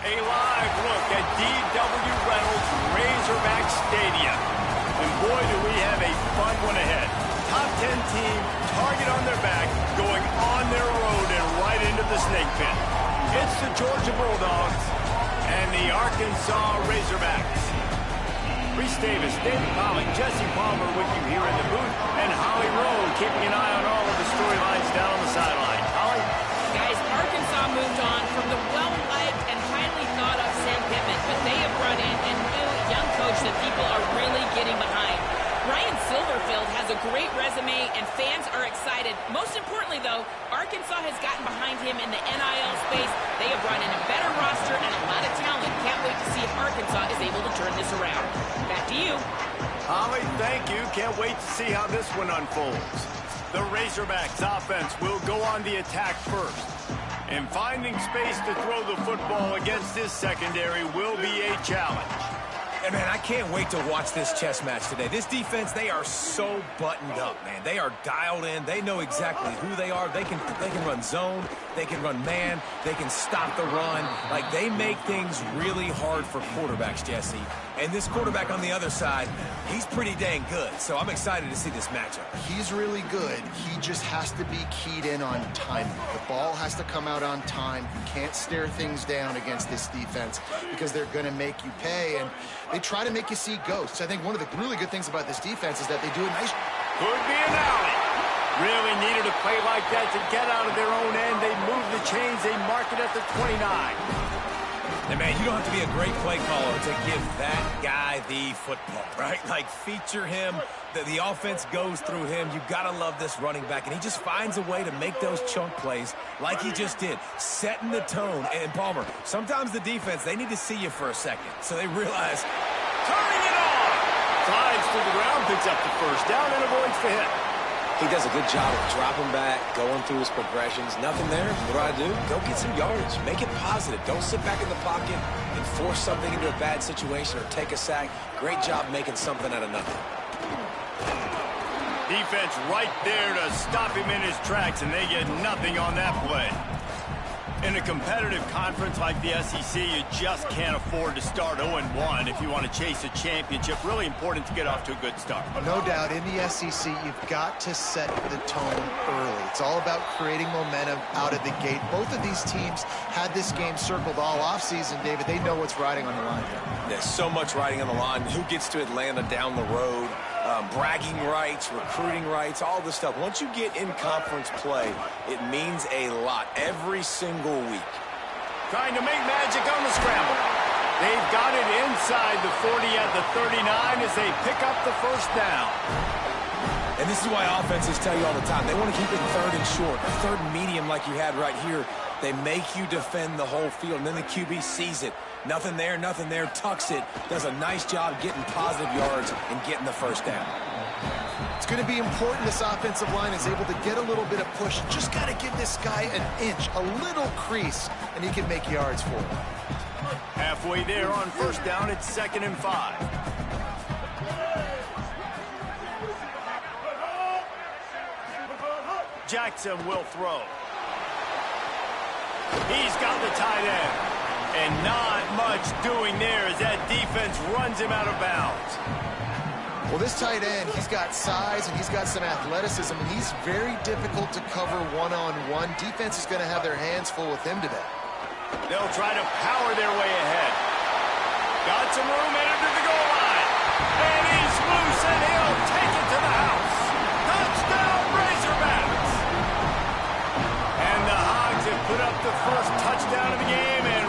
A live look at D.W. Reynolds Razorback Stadium. And boy, do we have a fun one ahead. Top 10 team, target on their back, going on their road and right into the snake pit. It's the Georgia Bulldogs and the Arkansas Razorbacks. Reese Davis, David Pollock, Jesse Palmer with you here in the booth, and Holly Rowe keeping an eye on all of the storylines down on the sideline. Holly? Guys, Arkansas moved on from the well-liked and highly thought-of Sam Pittman, but they have brought in a new young coach that people are really getting behind. Ryan Silverfield has a great resume, and fans are excited. Most importantly, though, Arkansas has gotten behind him in the NIL space. They have brought in a better roster and a lot of talent. Can't wait to see if Arkansas is able to turn this around. Back to you. Holly, thank you. Can't wait to see how this one unfolds. The Razorbacks offense will go on the attack first. And finding space to throw the football against this secondary will be a challenge. And, man, I can't wait to watch this chess match today. This defense, they are so buttoned up, man. They are dialed in. They know exactly who they are. They can run zone. They can run man. They can stop the run. Like, they make things really hard for quarterbacks, Jesse. And this quarterback on the other side, he's pretty dang good. So I'm excited to see this matchup. He's really good. He just has to be keyed in on timing. The ball has to come out on time. You can't stare things down against this defense because they're going to make you pay. And they try to make you see ghosts. I think one of the really good things about this defense is that they do a nice... Could be an alley. Really needed a play like that to get out of their own end. They move the chains. They mark it at the 29. And, man, you don't have to be a great play caller to give that guy the football, right? Like, feature him. The offense goes through him. You got to love this running back. And he just finds a way to make those chunk plays like he just did, setting the tone. And, Palmer, sometimes the defense, they need to see you for a second. So they realize... Turning it on! Slides to the ground, picks up the first down, and avoids the hit. He does a good job of dropping back, going through his progressions. Nothing there. What do? Go get some yards. Make it positive. Don't sit back in the pocket and force something into a bad situation or take a sack. Great job making something out of nothing. Defense right there to stop him in his tracks, and they get nothing on that play. In a competitive conference like the SEC, you just can't afford to start 0-1 if you want to chase a championship. Really important to get off to a good start. No doubt, in the SEC, you've got to set the tone early. It's all about creating momentum out of the gate. Both of these teams had this game circled all offseason, David. They know what's riding on the line here. There's so much riding on the line. Who gets to Atlanta down the road? Bragging rights, recruiting rights, all this stuff. Once you get in conference play, it means a lot every single week. Trying to make magic on the scramble. They've got it inside the 40 at the 39 as they pick up the first down. And this is why offenses tell you all the time, they want to keep it third and short, or third and medium like you had right here. They make you defend the whole field, and then the QB sees it. Nothing there, tucks it, does a nice job getting positive yards and getting the first down. It's going to be important this offensive line is able to get a little bit of push. Just got to give this guy an inch, a little crease, and he can make yards for him. Halfway there on first down, it's 2nd and 5. Jackson will throw. He's got the tight end. And not much doing there as that defense runs him out of bounds. Well, this tight end, he's got size and he's got some athleticism, and he's very difficult to cover one-on-one. Defense is going to have their hands full with him today. They'll try to power their way ahead. Got some room headed to the goal line. And he's loose, and he'll take it to the house. Touchdown, Razorbacks! And the Hogs have put up the first touchdown of the game, and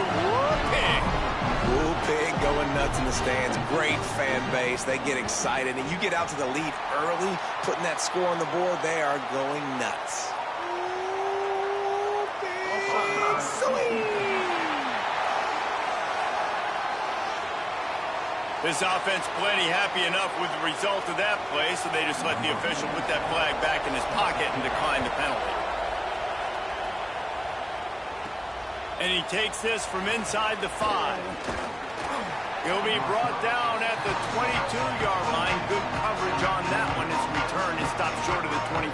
Pig going nuts in the stands. Great fan base. They get excited. And you get out to the lead early, putting that score on the board, they are going nuts. This offense plenty happy enough with the result of that play, so they just let the official put that flag back in his pocket and decline the penalty. And he takes this from inside the 5. He'll be brought down at the 22-yard line. Good coverage on that one. His return is stopped short of the 25.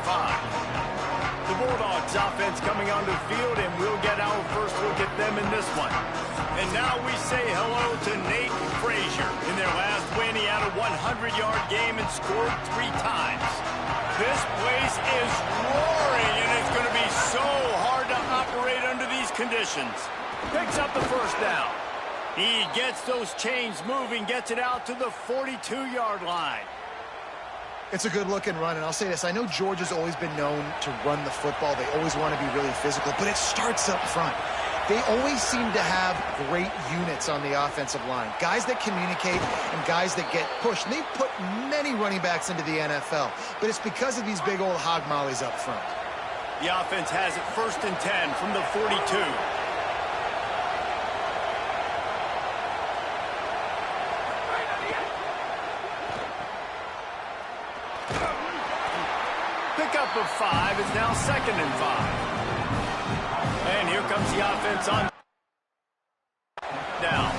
The Bulldogs Raiders offense coming onto the field, and we'll get our first look at them in this one. And now we say hello to Nate Frazier. In their last win, he had a 100-yard game and scored 3 times. This place is roaring, and it's going to be so hard to operate under these conditions. Picks up the first down. He gets those chains moving, gets it out to the 42-yard line. It's a good-looking run, and I'll say this. I know Georgia's always been known to run the football. They always want to be really physical, but it starts up front. They always seem to have great units on the offensive line. Guys that communicate and guys that get pushed. And they've put many running backs into the NFL, but it's because of these big old hog mollies up front. The offense has it 1st and 10 from the 42. Pickup of 5 is now 2nd and 5. And here comes the offense on down.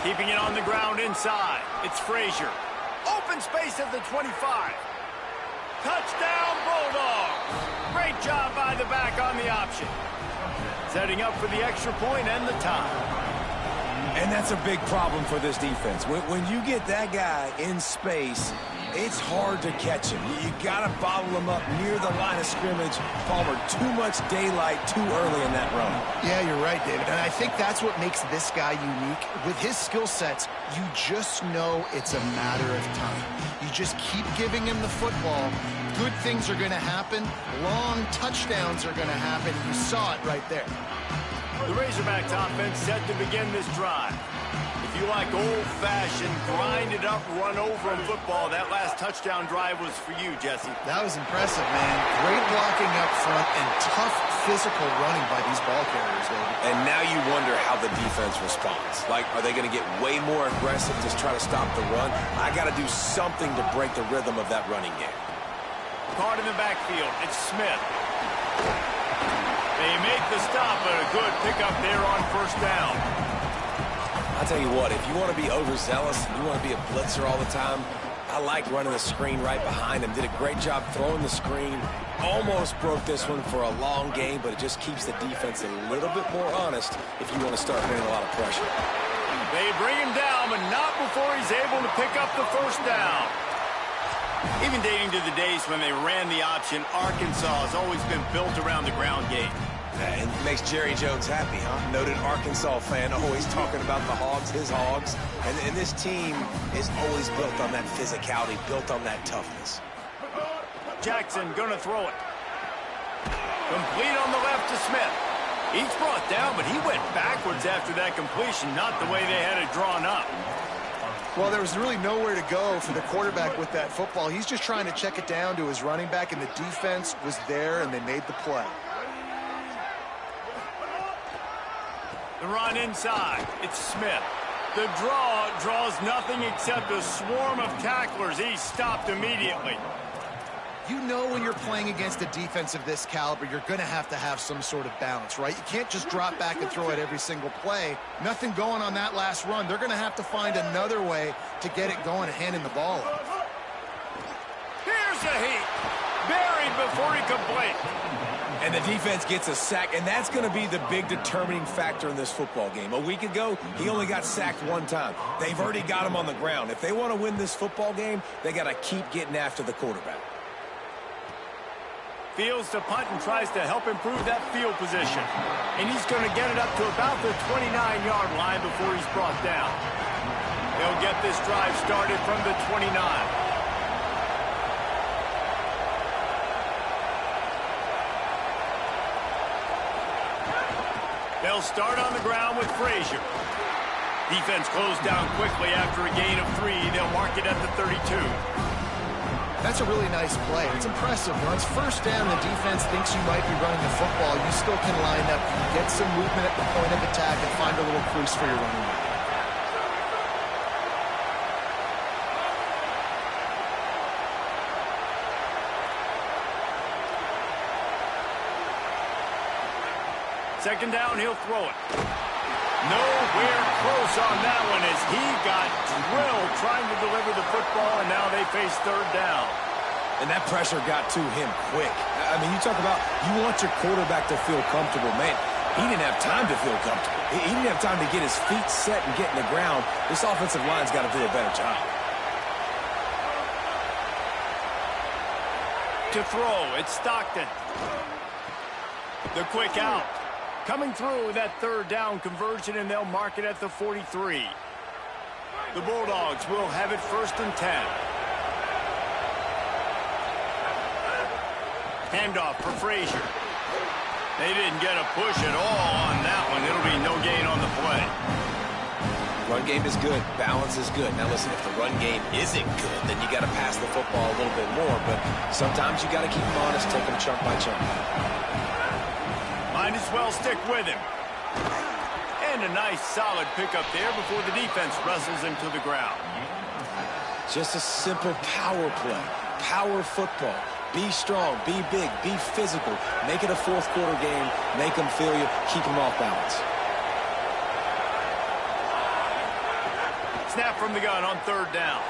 Keeping it on the ground inside. It's Frazier. Open space at the 25. Touchdown Bulldogs. Great job by the back on the option. Setting up for the extra point and the tie. And that's a big problem for this defense. When you get that guy in space, it's hard to catch him. You got to bottle him up near the line of scrimmage. Palmer, too much daylight too early in that run. Yeah, you're right, David. And I think that's what makes this guy unique. With his skill sets, you just know it's a matter of time. You just keep giving him the football. Good things are going to happen. Long touchdowns are going to happen. You saw it right there. The Razorbacks offense set to begin this drive. If you like old-fashioned, grind-it-up, run-over-'em football, that last touchdown drive was for you, Jesse. That was impressive, man. Great blocking up front and tough physical running by these ball carriers, David. And now you wonder how the defense responds. Like, are they going to get way more aggressive to try to stop the run? I got to do something to break the rhythm of that running game. Caught in the backfield. It's Smith. They make the stop, but a good pickup there on 1st down. I'll tell you what, if you want to be overzealous, you want to be a blitzer all the time, I like running the screen right behind him. Did a great job throwing the screen. Almost broke this one for a long game, but it just keeps the defense a little bit more honest if you want to start bringing a lot of pressure. They bring him down, but not before he's able to pick up the 1st down. Even dating to the days when they ran the option, Arkansas has always been built around the ground game. And it makes Jerry Jones happy, huh? Noted Arkansas fan, always talking about the Hogs, his Hogs. And this team is always built on that physicality, built on that toughness. Jackson gonna throw it. Complete on the left to Smith. He's brought down, but he went backwards after that completion, not the way they had it drawn up. Well, there was really nowhere to go for the quarterback with that football. He's just trying to check it down to his running back, and the defense was there, and they made the play. The run inside. It's Smith. The draw draws nothing except a swarm of tacklers. He's stopped immediately. You know when you're playing against a defense of this caliber, you're going to have some sort of balance, right? You can't just drop back and throw it every single play. Nothing going on that last run. They're going to have to find another way to get it going and handing the ball off. Here's a heat. Buried before he could blink. And the defense gets a sack, and that's going to be the big determining factor in this football game. A week ago, he only got sacked 1 time. They've already got him on the ground. If they want to win this football game, they got to keep getting after the quarterback. Fields to punt and tries to help improve that field position. And he's going to get it up to about the 29-yard line before he's brought down. They'll get this drive started from the 29. They'll start on the ground with Frazier. Defense closed down quickly after a gain of 3. They'll mark it at the 32. That's a really nice play. It's impressive. Once 1st down, the defense thinks you might be running the football. You still can line up, get some movement at the point of attack, and find a little crease for your running back. Second down, he'll throw it. Nowhere close on that one as he got drilled trying to deliver the football, and now they face 3rd down. And that pressure got to him quick. I mean, you talk about you want your quarterback to feel comfortable. Man, he didn't have time to feel comfortable. He didn't have time to get his feet set and get in the ground. This offensive line's got to do a better job. To throw, it's Stockton. The quick out. Coming through with that third down conversion, and they'll mark it at the 43. The Bulldogs will have it 1st and 10. Handoff for Frazier. They didn't get a push at all on that one. It'll be no gain on the play. Run game is good. Balance is good. Now listen, if the run game isn't good, then you got to pass the football a little bit more. But sometimes you got to keep them honest, take them chunk by chunk. Might as well stick with him. And a nice solid pickup there before the defense wrestles him to the ground. Just a simple power play. Power football. Be strong, be big, be physical. Make it a fourth quarter game. Make them feel you. Keep them off balance. Snap from the gun on 3rd down.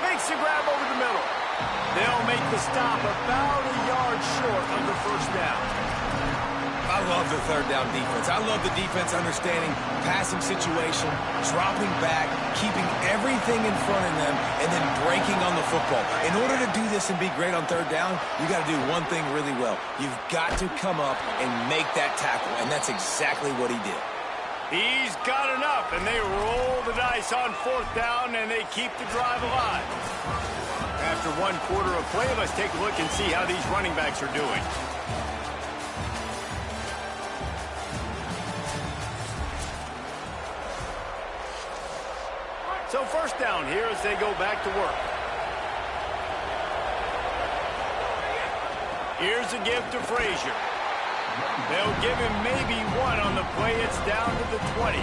Makes the grab over the middle. They'll make the stop about a yard short of the 1st down. I love the 3rd down defense. I love the defense understanding passing situation, dropping back, keeping everything in front of them, and then breaking on the football. In order to do this and be great on 3rd down, you got to do one thing really well. You've got to come up and make that tackle, and that's exactly what he did. He's got enough, and they roll the dice on 4th down, and they keep the drive alive. After 1 quarter of play, let's take a look and see how these running backs are doing. So 1st down here as they go back to work. Here's a give to Frazier. They'll give him maybe 1 on the play. It's down to the 20.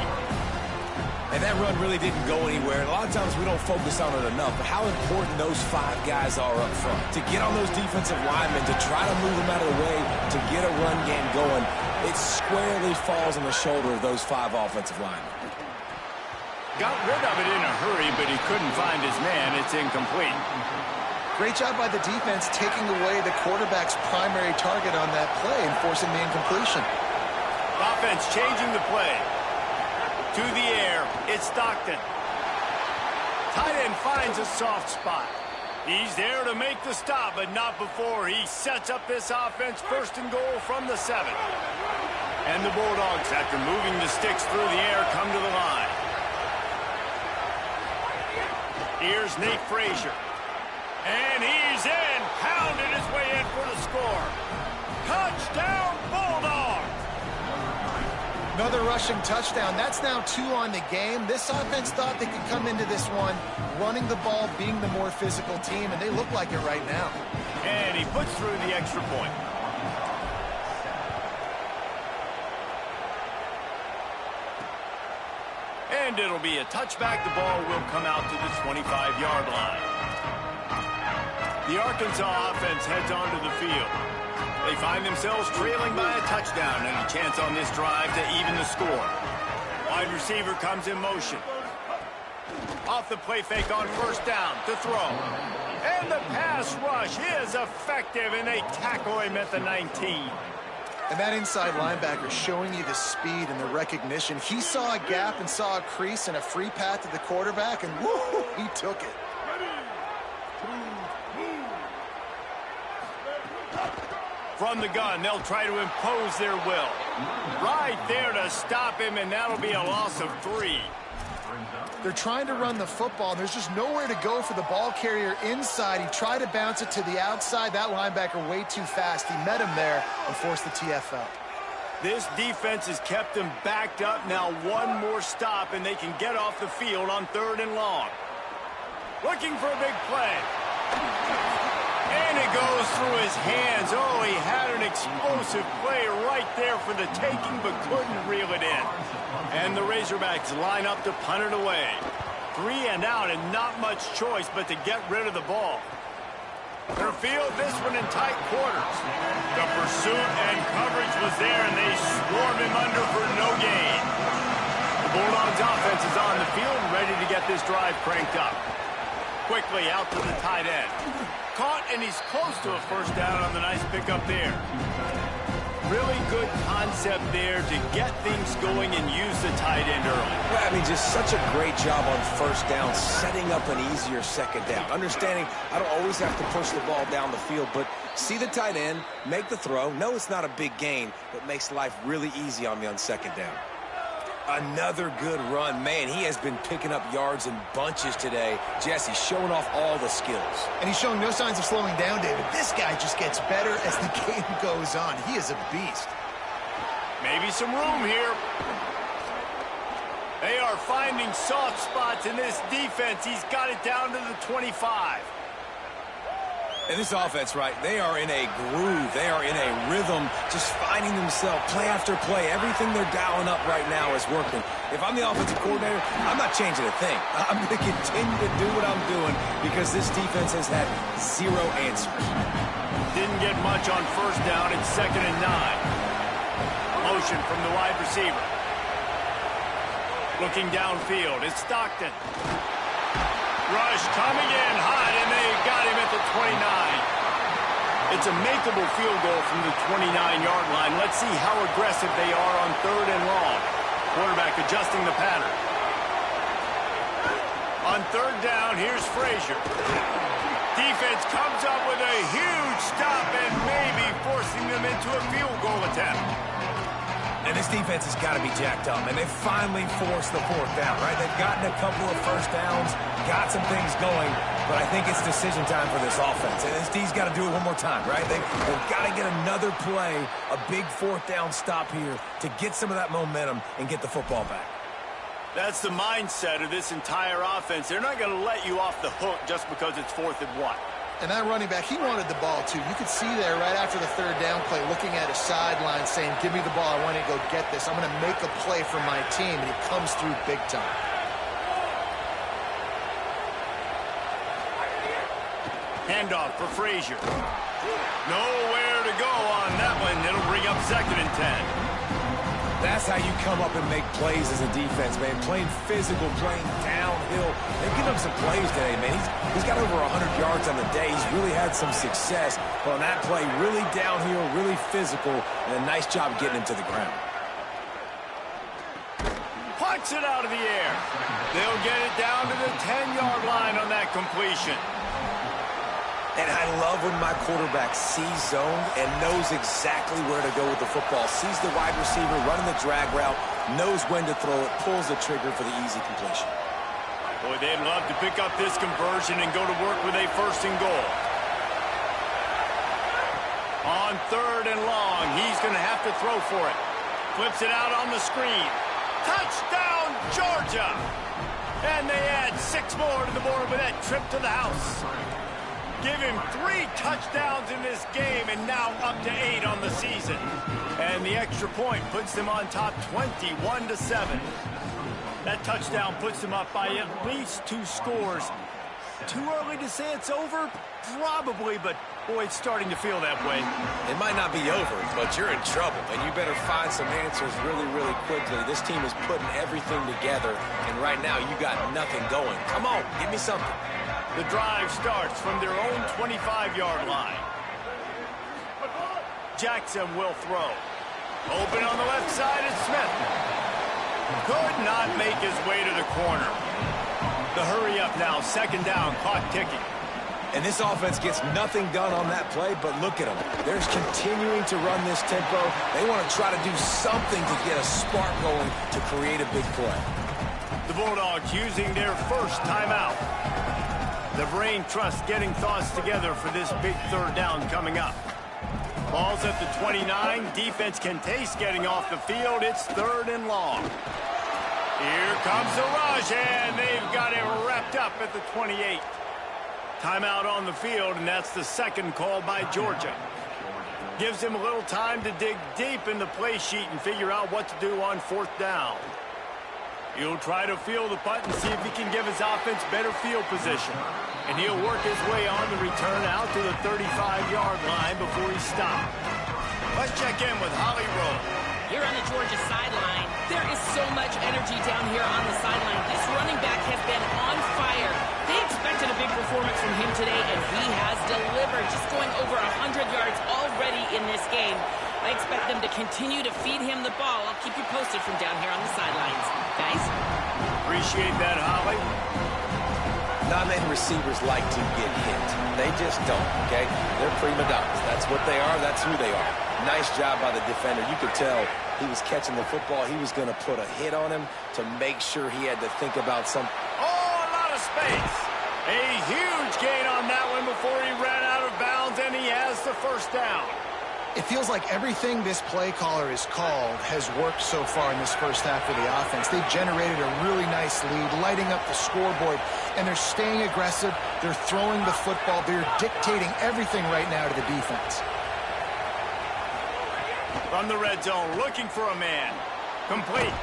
And that run really didn't go anywhere. And a lot of times we don't focus on it enough, but how important those 5 guys are up front. To get on those defensive linemen, to try to move them out of the way, to get a run game going, it squarely falls on the shoulder of those 5 offensive linemen. Got rid of it in a hurry, but he couldn't find his man. It's incomplete. Great job by the defense taking away the quarterback's primary target on that play and forcing the incompletion. Offense changing the play. To the air, it's Stockton. Tight end finds a soft spot. He's there to make the stop, but not before he sets up this offense 1st and goal from the 7. And the Bulldogs, after moving the sticks through the air, come to the line. Here's Nate Frazier. And he's in. Pounded his way in for the score. Touchdown, Bulldogs! Another rushing touchdown. That's now 2 on the game. This offense thought they could come into this one running the ball, being the more physical team, and they look like it right now. And he puts through the extra point. And it'll be a touchback. The ball will come out to the 25-yard line. The Arkansas offense heads onto the field. They find themselves trailing by a touchdown and a chance on this drive to even the score. Wide receiver comes in motion. Off the play fake on 1st down to throw. And the pass rush is effective, and they tackle him at the 19. And that inside linebacker showing you the speed and the recognition. He saw a gap and saw a crease and a free path to the quarterback, and woo, he took it. From the gun, they'll try to impose their will. Right there to stop him, and that'll be a loss of 3. They're trying to run the football. There's just nowhere to go for the ball carrier inside. He tried to bounce it to the outside. That linebacker way too fast. He met him there and forced the TFL. This defense has kept them backed up. Now 1 more stop, and they can get off the field on 3rd and long. Looking for a big play. And it goes through his hands. Oh, he had an explosive play right there for the taking, but couldn't reel it in. And the Razorbacks line up to punt it away. 3 and out, and not much choice but to get rid of the ball. Their field, this one in tight quarters. The pursuit and coverage was there, and they swarm him under for no gain. The Bulldogs offense is on the field, ready to get this drive cranked up. Quickly out to the tight end. Caught, and he's close to a first down on the nice pickup there. Really good concept there to get things going and use the tight end early. Well, I mean, just such a great job on first down, setting up an easier second down. Understanding I don't always have to push the ball down the field, but see the tight end, make the throw. No, it's not a big gain, but makes life really easy on me on second down. Another good run. Man, he has been picking up yards in bunches today. Jesse showing off all the skills. And he's showing no signs of slowing down, David. This guy just gets better as the game goes on. He is a beast. Maybe some room here. They are finding soft spots in this defense. He's got it down to the 25. And this offense, right, they are in a groove. They are in a rhythm, just finding themselves play after play. Everything they're dialing up right now is working. If I'm the offensive coordinator, I'm not changing a thing. I'm going to continue to do what I'm doing because this defense has had zero answers. Didn't get much on first down. It's 2nd and 9. Motion from the wide receiver. Looking downfield, it's Stockton. Rush coming in hot, and they got him at the 29. It's a makeable field goal from the 29-yard line. Let's see how aggressive they are on 3rd and long. Quarterback adjusting the pattern. On 3rd down, here's Frazier. Defense comes up with a huge stop and maybe forcing them into a field goal attempt. And this defense has got to be jacked up, and they finally forced the 4th down, right? They've gotten a couple of first downs, got some things going, but I think it's decision time for this offense. And this D's got to do it one more time, right? They've got to get another play, a big 4th down stop here to get some of that momentum and get the football back. That's the mindset of this entire offense. They're not going to let you off the hook just because it's 4th and 1. And that running back, he wanted the ball, too. You could see there right after the 3rd down play, looking at his sideline, saying, give me the ball. I want to go get this. I'm going to make a play for my team. And he comes through big time. Handoff for Frazier. Nowhere to go on that one. It'll bring up 2nd and 10. That's how you come up and make plays as a defense, man. Playing physical, playing downhill. They've given him some plays today, man. He's got over 100 yards on the day. He's really had some success. But on that play, really downhill, really physical, and a nice job getting him to the ground. Punts it out of the air. They'll get it down to the 10-yard line on that completion. And I love when my quarterback sees zone and knows exactly where to go with the football. Sees the wide receiver running the drag route, knows when to throw it, pulls the trigger for the easy completion. Boy, they'd love to pick up this conversion and go to work with a 1st and goal. On 3rd and long, he's going to have to throw for it. Flips it out on the screen. Touchdown, Georgia! And they add 6 more to the board with that trip to the house. Give him 3 touchdowns in this game and now up to 8 on the season. And the extra point puts them on top 21-7. That touchdown puts them up by at least 2 scores. Too early to say it's over? Probably, but boy, it's starting to feel that way. It might not be over, but you're in trouble, and you better find some answers really, really quickly. This team is putting everything together, and right now you got nothing going. Come on, give me something. The drive starts from their own 25-yard line. Jackson will throw. Open on the left side is Smith. Could not make his way to the corner. The hurry up now, 2nd down, clock ticking. And this offense gets nothing done on that play, but look at them. They're continuing to run this tempo. They want to try to do something to get a spark going to create a big play. The Bulldogs using their first timeout. The brain trust getting thoughts together for this big 3rd down coming up. Ball's at the 29. Defense can taste getting off the field. It's 3rd and long. Here comes the rush, and they've got it wrapped up at the 28. Timeout on the field, and that's the 2nd call by Georgia. Gives him a little time to dig deep in the play sheet and figure out what to do on 4th down. He'll try to field the punt and see if he can give his offense better field position. And he'll work his way on the return out to the 35-yard line before he stops. Let's check in with Holly Rowe. Here on the Georgia sideline, there is so much energy down here on the sideline. This running back has been on fire. They expected a big from him today, and he has delivered, just going over 100 yards already in this game. I expect them to continue to feed him the ball. I'll keep you posted from down here on the sidelines. Guys? Appreciate that, Holly. Non-man receivers like to get hit. They just don't, okay? They're prima donnas. That's what they are. That's who they are. Nice job by the defender. You could tell he was catching the football. He was going to put a hit on him to make sure he had to think about something. Oh, a lot of space. A huge gain on that one before he ran out of bounds, and he has the first down. It feels like everything this play caller has called has worked so far in this first half of the offense. They've generated a really nice lead, lighting up the scoreboard, and they're staying aggressive. They're throwing the football. They're dictating everything right now to the defense. From the red zone, looking for a man. Complete.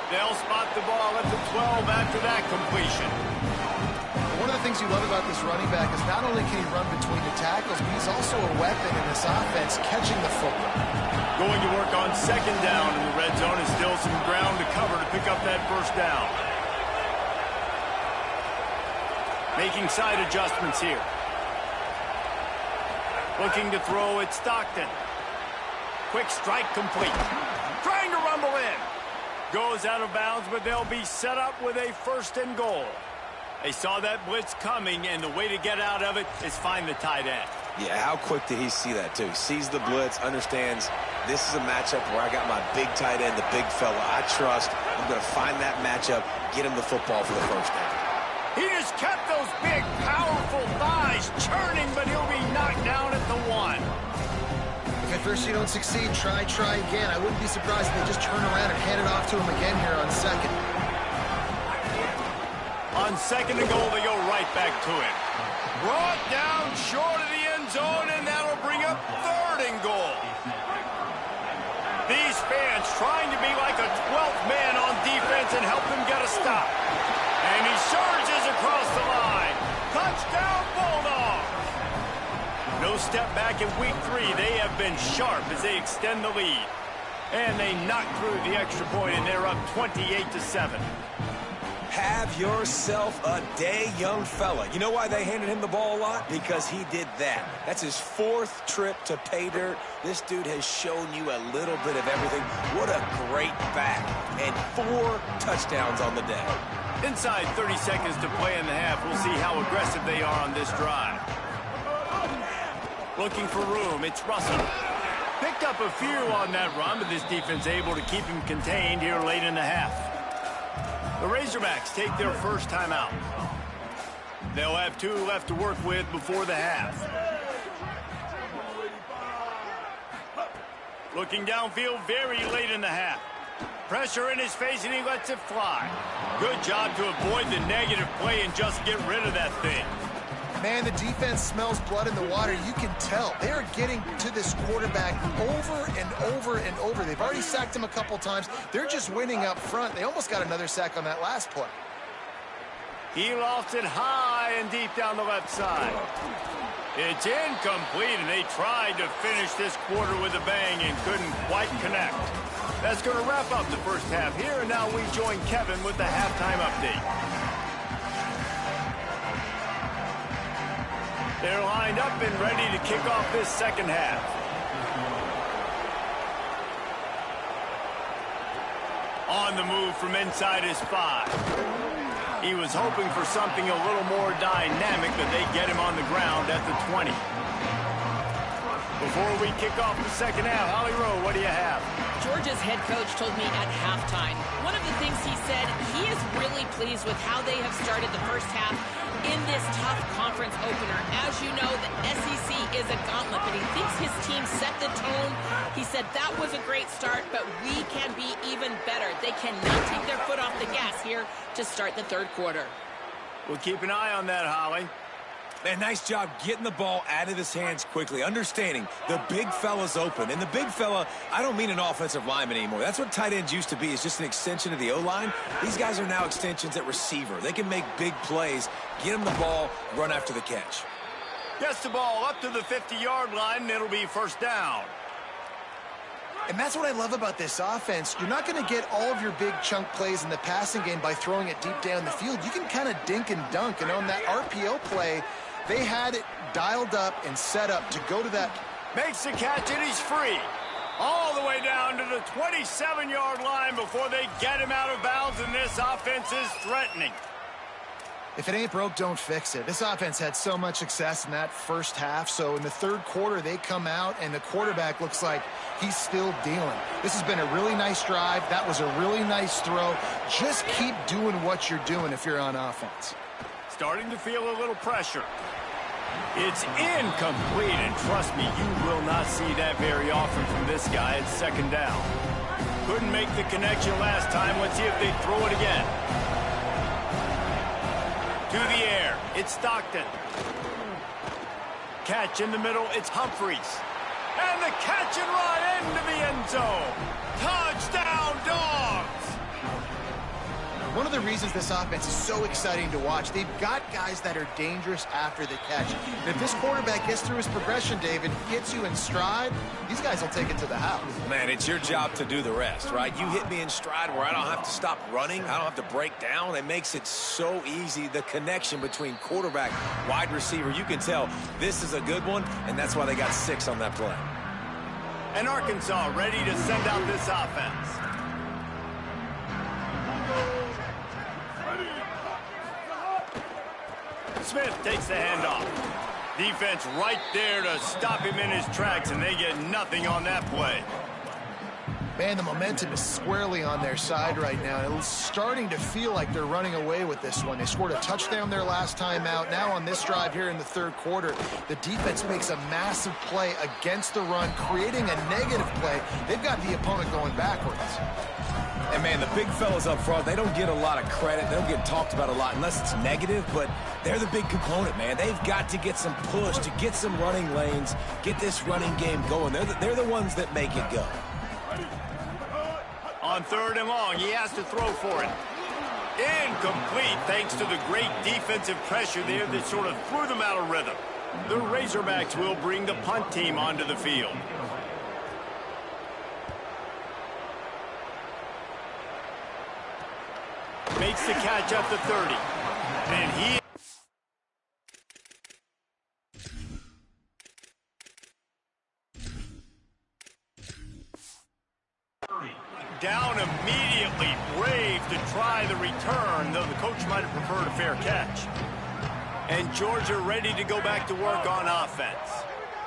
They'll spot the ball at the 12 after that completion. One of the things you love about this running back is not only can he run between the tackles, but he's also a weapon in this offense, catching the football. Going to work on second down in the red zone, and still some ground to cover to pick up that first down. Making side adjustments here. Looking to throw at Stockton. Quick strike complete. Trying to rumble in. Goes out of bounds, but they'll be set up with a first and goal. They saw that blitz coming, and the way to get out of it is find the tight end. Yeah, how quick did he see that, too? He sees the blitz, understands this is a matchup where I got my big tight end, the big fella I trust. I'm going to find that matchup, get him the football for the first down. He just kept those big, powerful thighs churning, but he'll be knocked down at the 1. If at first you don't succeed, try again. I wouldn't be surprised if they just turn around and hand it off to him again here on second. On second and goal, they go right back to him. Brought down short of the end zone, and that'll bring up third and goal. These fans trying to be like a 12th man on defense and help them get a stop. And he surges across the line. Touchdown, Bulldogs! No step back in week 3. They have been sharp as they extend the lead. And they knock through the extra point, and they're up 28-7. Have yourself a day, young fella. You know why they handed him the ball a lot? Because he did that. That's his 4th trip to pay dirt. This dude has shown you a little bit of everything. What a great back. And 4 touchdowns on the day. Inside 30 seconds to play in the half. We'll see how aggressive they are on this drive. Looking for room. It's Russell. Picked up a few on that run, but this defense able to keep him contained here late in the half. The Razorbacks take their first time out. They'll have 2 left to work with before the half. Looking downfield very late in the half. Pressure in his face, and he lets it fly. Good job to avoid the negative play and just get rid of that thing. Man, the defense smells blood in the water. You can tell. They are getting to this quarterback over and over and over. They've already sacked him a couple times. They're just winning up front. They almost got another sack on that last play. He lost it high and deep down the left side. It's incomplete, and they tried to finish this quarter with a bang and couldn't quite connect. That's going to wrap up the first half here, and now we join Kevin with the halftime update. They're lined up and ready to kick off this second half. On the move from inside his 5. He was hoping for something a little more dynamic, but they get him on the ground at the 20. Before we kick off the second half, Holly Rowe, what do you have? Georgia's head coach told me at halftime, one of the things he said, he is really pleased with how they have started the first half in this tough conference opener. As you know, the SEC is a gauntlet, but he thinks his team set the tone. He said that was a great start, but we can be even better. They cannot take their foot off the gas here to start the third quarter. We'll keep an eye on that, Holly. Man, nice job getting the ball out of his hands quickly, understanding the big fella's open. And the big fella, I don't mean an offensive lineman anymore. That's what tight ends used to be, is just an extension of the O-line. These guys are now extensions at receiver. They can make big plays, get him the ball, run after the catch. Gets the ball up to the 50-yard line, and it'll be first down. And that's what I love about this offense. You're not going to get all of your big chunk plays in the passing game by throwing it deep down the field. You can kind of dink and dunk. And on that RPO play, They had it dialed up and set up to go to that. Makes the catch, and he's free. All the way down to the 27-yard line before they get him out of bounds, and this offense is threatening. If it ain't broke, don't fix it. This offense had so much success in that first half, so in the third quarter, they come out, and the quarterback looks like he's still dealing. This has been a really nice drive. That was a really nice throw. Just keep doing what you're doing if you're on offense. Starting to feel a little pressure. It's incomplete, and trust me, you will not see that very often from this guy at second down. Couldn't make the connection last time. Let's see if they throw it again. To the air, it's Stockton. Catch in the middle, it's Humphries. And the catch and run into the end zone. Touchdown, Dogs! One of the reasons this offense is so exciting to watch, they've got guys that are dangerous after the catch. And if this quarterback gets through his progression, David, gets you in stride, these guys will take it to the house. Man, it's your job to do the rest, right? You hit me in stride where I don't have to stop running. I don't have to break down. It makes it so easy. The connection between quarterback, wide receiver, you can tell this is a good one, and that's why they got 6 on that play. And Arkansas ready to send out this offense. Smith takes the handoff. Defense right there to stop him in his tracks, and they get nothing on that play. Man, the momentum is squarely on their side right now. It's starting to feel like they're running away with this one. They scored a touchdown their last time out. Now on this drive here in the third quarter, the defense makes a massive play against the run, creating a negative play. They've got the opponent going backwards. And, man, the big fellas up front, they don't get a lot of credit. They don't get talked about a lot unless it's negative, but they're the big component, man. They've got to get some push, to get some running lanes, get this running game going. They're the ones that make it go. On third and long, he has to throw for it. Incomplete, thanks to the great defensive pressure there that sort of threw them out of rhythm. The Razorbacks will bring the punt team onto the field. Makes the catch at the 30. And he... down immediately, brave to try the return, though the coach might have preferred a fair catch. And Georgia ready to go back to work on offense.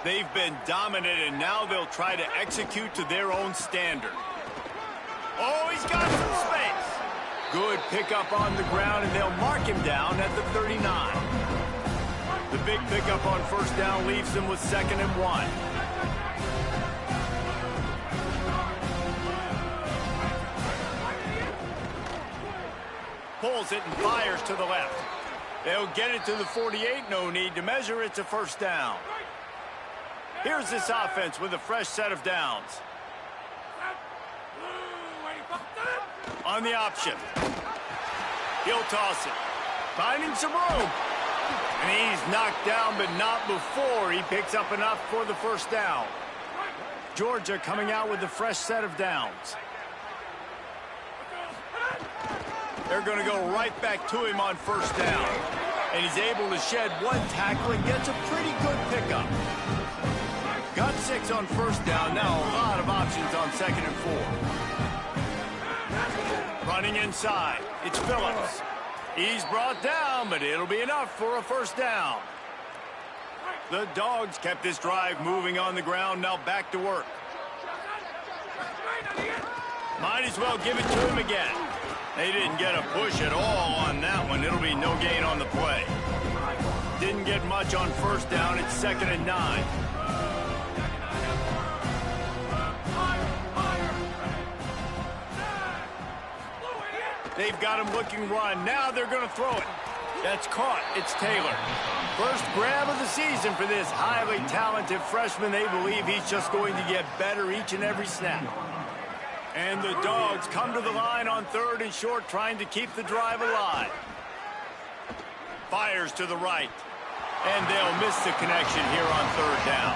They've been dominant, and now they'll try to execute to their own standard. Oh, he's got some space. Good pickup on the ground, and they'll mark him down at the 39. The big pickup on first down leaves them with 2nd and 1. Pulls it and fires to the left. They'll get it to the 48. No need to measure. It's a first down. Here's this offense with a fresh set of downs. On the option. He'll toss it. Finding some room. And he's knocked down, but not before he picks up enough for the first down. Georgia coming out with a fresh set of downs. They're going to go right back to him on first down. And he's able to shed one tackle and gets a pretty good pickup. Got 6 on first down. Now a lot of options on 2nd and 4. Running inside. It's Phillips. He's brought down, but it'll be enough for a first down. The Dogs kept this drive moving on the ground. Now back to work. Might as well give it to him again. They didn't get a push at all on that one. It'll be no gain on the play. Didn't get much on first down. It's 2nd and 9. They've got him looking run. Now they're going to throw it. That's caught. It's Taylor. First grab of the season for this highly talented freshman. They believe he's just going to get better each and every snap. And the Dogs come to the line on 3rd and short, trying to keep the drive alive. Fires to the right. And they'll miss the connection here on 3rd down.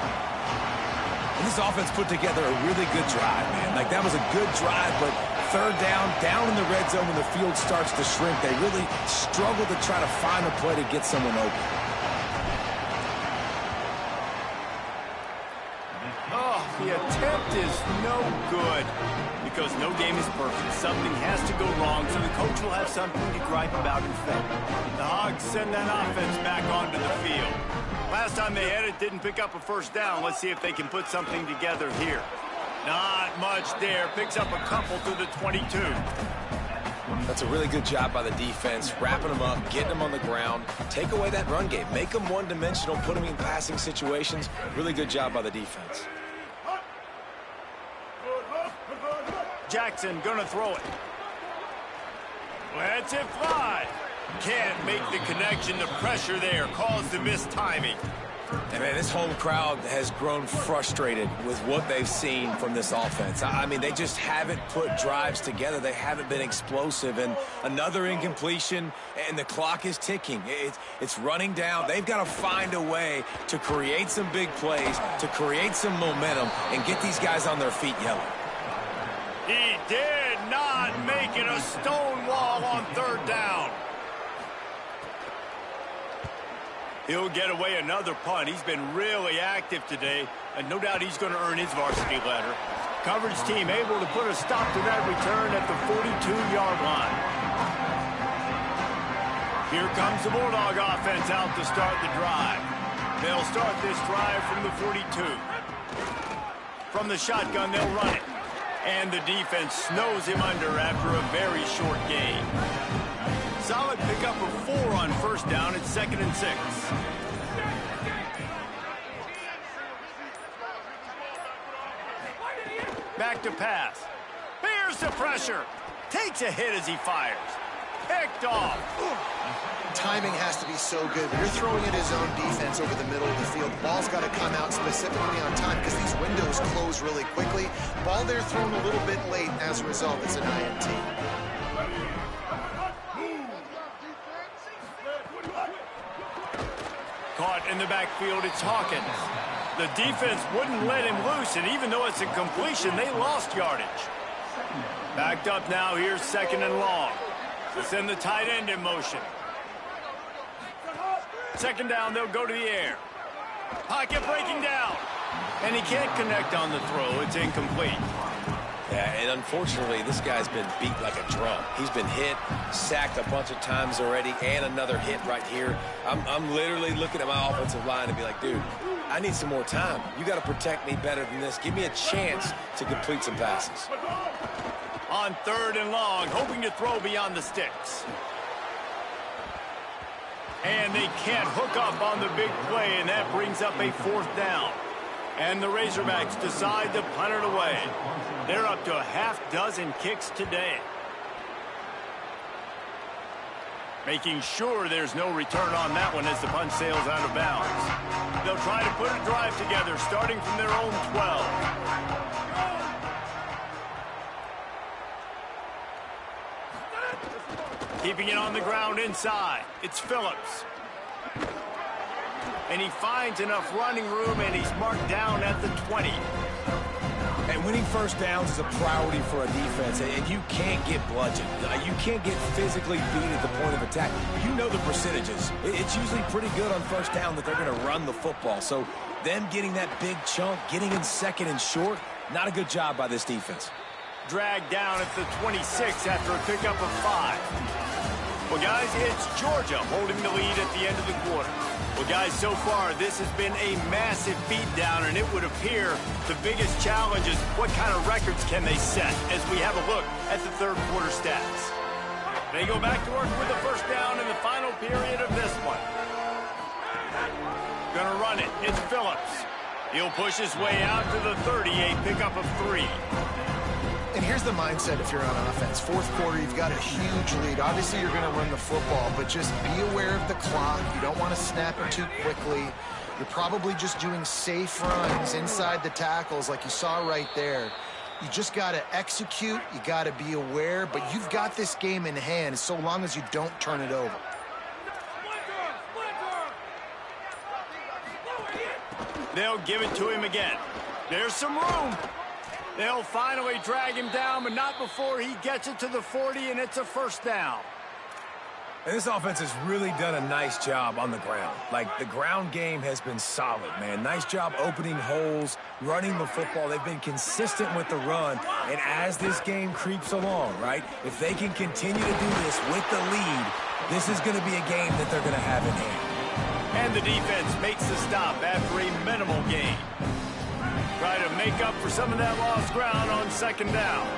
And this offense put together a really good drive, man. Like, that was a good drive, but 3rd down in the red zone when the field starts to shrink, they really struggle to try to find a play to get someone open. The attempt is no good because no game is perfect. Something has to go wrong, so the coach will have something to gripe about in film. The Hogs send that offense back onto the field. Last time they had it, didn't pick up a first down. Let's see if they can put something together here. Not much there. Picks up a couple to the 22. That's a really good job by the defense, wrapping them up, getting them on the ground. Take away that run game. Make them one-dimensional, put them in passing situations. Really good job by the defense. Jackson gonna throw it. Lets it fly. Can't make the connection. The pressure there caused the missed timing. And man, this home crowd has grown frustrated with what they've seen from this offense. I mean, they just haven't put drives together. They haven't been explosive. And another incompletion, and the clock is ticking. It's running down. They've got to find a way to create some big plays, to create some momentum, and get these guys on their feet yelling. He did not make it a stone wall on third down. He'll get away another punt. He's been really active today, and no doubt he's going to earn his varsity letter. Coverage team able to put a stop to that return at the 42-yard line. Here comes the Bulldog offense out to start the drive. They'll start this drive from the 42. From the shotgun, they'll run it. And the defense snows him under after a very short gain. Solid pickup of 4 on first down. It's 2nd and 6. Back to pass. Here's the pressure. Takes a hit as he fires. Picked off. Timing has to be so good. When you're throwing at his own defense over the middle of the field, the ball's got to come out specifically on time because these windows close really quickly. Ball there thrown a little bit late. As a result, it's an INT. Caught in the backfield, it's Hawkins. The defense wouldn't let him loose, and even though it's a completion, they lost yardage. Backed up now, here's 2nd and long. They send the tight end in motion. 2nd down, they'll go to the air. Pocket breaking down. And he can't connect on the throw. It's incomplete. Yeah, and unfortunately, this guy's been beat like a drum. He's been hit, sacked a bunch of times already, and another hit right here. I'm literally looking at my offensive line and be like, dude, I need some more time. You got to protect me better than this. Give me a chance to complete some passes. On 3rd and long, hoping to throw beyond the sticks. And they can't hook up on the big play, and that brings up a 4th down. And the Razorbacks decide to punt it away. They're up to a half-dozen kicks today. Making sure there's no return on that one as the punt sails out of bounds. They'll try to put a drive together starting from their own 12. Keeping it on the ground inside. It's Phillips. And he finds enough running room, and he's marked down at the 20. And winning first downs is a priority for a defense, and you can't get bludgeoned. You can't get physically beat at the point of attack. You know the percentages. It's usually pretty good on first down that they're going to run the football. So them getting that big chunk, getting in 2nd and short, not a good job by this defense. Dragged down at the 26 after a pickup of 5. Well, guys, it's Georgia holding the lead at the end of the quarter. Well, guys, so far, this has been a massive beatdown, and it would appear the biggest challenge is what kind of records can they set as we have a look at the 3rd quarter stats. They go back to work with the first down in the final period of this one. Gonna run it. It's Phillips. He'll push his way out to the 30, a pickup of 3. And here's the mindset if you're on offense. 4th quarter, you've got a huge lead. Obviously, you're going to run the football, but just be aware of the clock. You don't want to snap it too quickly. You're probably just doing safe runs inside the tackles like you saw right there. You just got to execute. You got to be aware, but you've got this game in hand so long as you don't turn it over. They'll give it to him again. There's some room. They'll finally drag him down, but not before he gets it to the 40, and it's a first down. And this offense has really done a nice job on the ground. Like, the ground game has been solid, man. Nice job opening holes, running the football. They've been consistent with the run. And as this game creeps along, right, if they can continue to do this with the lead, this is going to be a game that they're going to have in hand. And the defense makes the stop after a minimal gain. Try to make up for some of that lost ground on second down.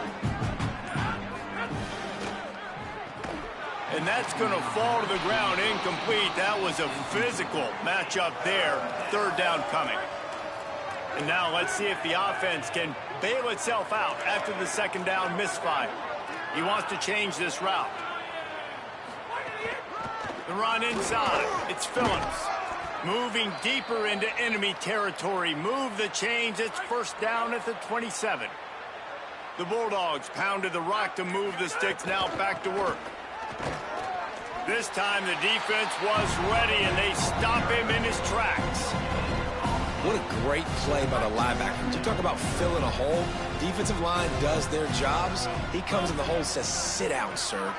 And that's going to fall to the ground incomplete. That was a physical matchup there. Third down coming. And now let's see if the offense can bail itself out after the second down misfire. He wants to change this route. The run inside. It's Phillips. Moving deeper into enemy territory. Move the change. It's first down at the 27. The Bulldogs pounded the rock to move the sticks. Now back to work. This time the defense was ready, and they stop him in his tracks. What a great play by the linebacker. You talk about filling a hole. Defensive line does their jobs. He comes in the hole and says, sit down, sir.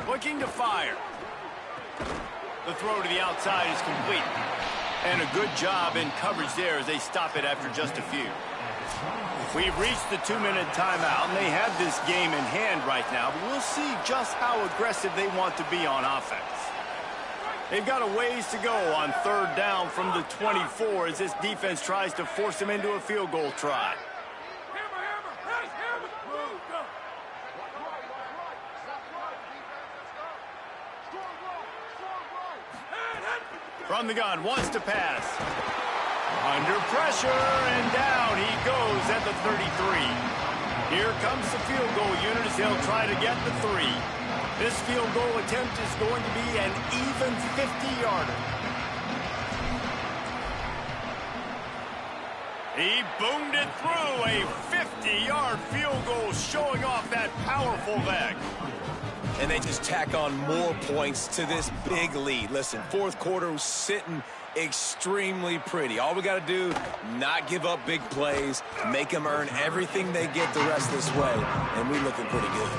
Looking to fire. The throw to the outside is complete. And a good job in coverage there as they stop it after just a few. We've reached the 2-minute timeout, and they have this game in hand right now. But we'll see just how aggressive they want to be on offense. They've got a ways to go on third down from the 24 as this defense tries to force them into a field goal try. From the gun, wants to pass. Under pressure, and down he goes at the 33. Here comes the field goal unit as they'll try to get the 3. This field goal attempt is going to be an even 50-yarder. He boomed it through, a 50-yard field goal showing off that powerful leg. And they just tack on more points to this big lead. Listen, fourth quarter was sitting extremely pretty. All we got to do, not give up big plays, make them earn everything they get the rest this way, and we're looking pretty good.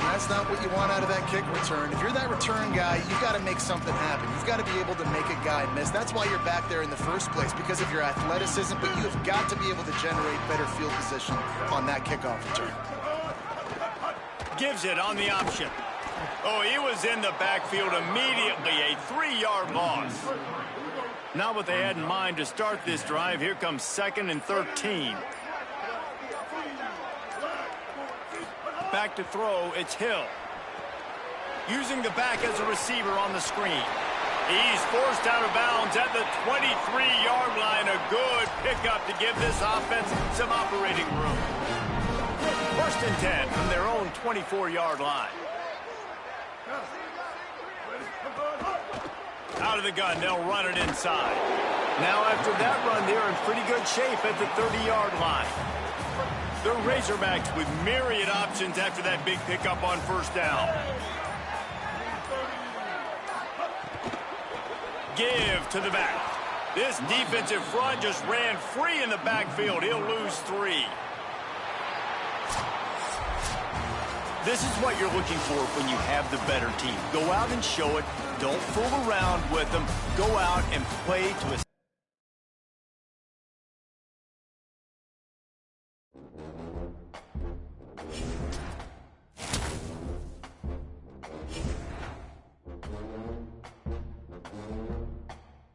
That's not what you want out of that kick return. If you're that return guy, you've got to make something happen. You've got to be able to make a guy miss. That's why you're back there in the first place, because of your athleticism, but you have got to be able to generate better field position on that kickoff return. Gives it on the option. Oh, he was in the backfield immediately. A 3-yard loss. Not what they had in mind to start this drive. Here comes 2nd and 13. Back to throw, it's Hill. Using the back as a receiver on the screen. He's forced out of bounds at the 23-yard line. A good pickup to give this offense some operating room. 1st and 10 from their own 24-yard line. Out of the gun, they'll run it inside. Now after that run, they're in pretty good shape at the 30-yard line. The Razorbacks with myriad options after that big pickup on first down. Give to the back. This defensive front just ran free in the backfield. He'll lose 3. This is what you're looking for when you have the better team. Go out and show it. Don't fool around with them. Go out and play to a